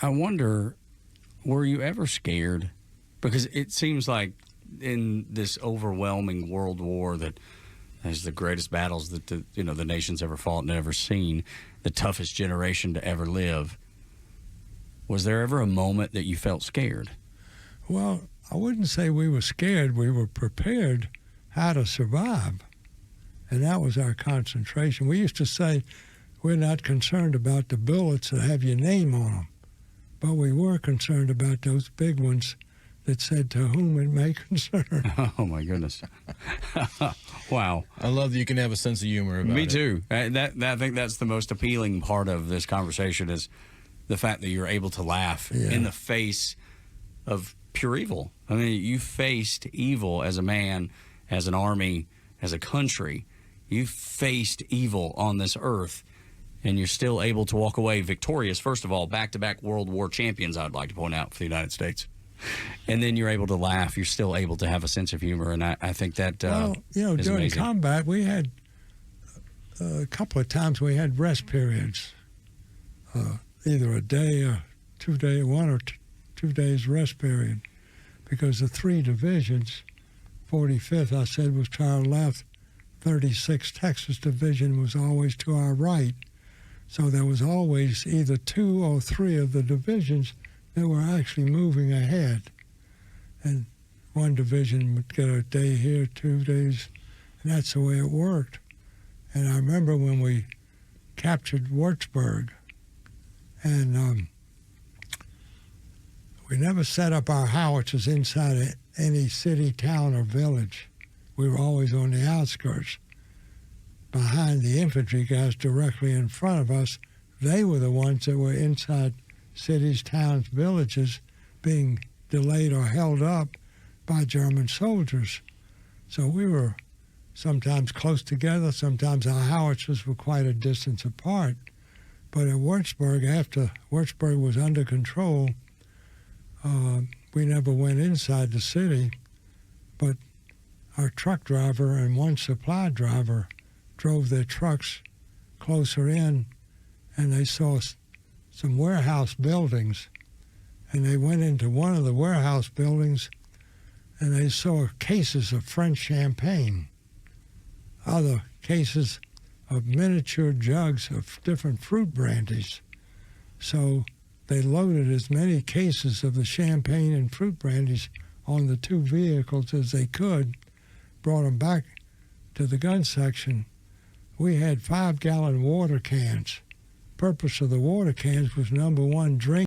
I wonder, were you ever scared? Because it seems like in this overwhelming world war that has the greatest battles that the nation's ever fought and ever seen, the toughest generation to ever live. Was there ever a moment that you felt scared? Well, I wouldn't say we were scared. We were prepared how to survive. And that was our concentration. We used to say, we're not concerned about the bullets that have your name on them, but we were concerned about those big ones that said, to whom it may concern. Oh, my goodness. Wow. I love that you can have a sense of humor about it. Me too. I think that's the most appealing part of this conversation is the fact that you're able to laugh in the face of pure evil. I mean, you faced evil as a man, as an army, as a country. You faced evil on this earth, and you're still able to walk away victorious. First of all, back-to-back World War champions, I'd like to point out, for the United States. And then you're able to laugh. You're still able to have a sense of humor, and I think that well, is during amazing. combat, we had a couple of times we had rest periods, either a day or 2 day, 1 or 2 days rest period, because the 3 divisions, 45th, I said, was to our left, 36th Texas Division was always to our right. So there was always either 2 or 3 of the divisions that were actually moving ahead. And one division would get a day here, 2 days, and that's the way it worked. And I remember when we captured Würzburg, and we never set up our howitzers inside any city, town, or village. We were always on the outskirts, behind the infantry guys directly in front of us. They were the ones that were inside cities, towns, villages, being delayed or held up by German soldiers. So we were sometimes close together, sometimes our howitzers were quite a distance apart. But at Würzburg, after Würzburg was under control, we never went inside the city, but our truck driver and one supply driver drove their trucks closer in, and they saw some warehouse buildings, and they went into one of the warehouse buildings, and they saw cases of French champagne, other cases of miniature jugs of different fruit brandies. So they loaded as many cases of the champagne and fruit brandies on the 2 vehicles as they could, brought them back to the gun section. We had 5-gallon water cans. Purpose of the water cans was, number one, drink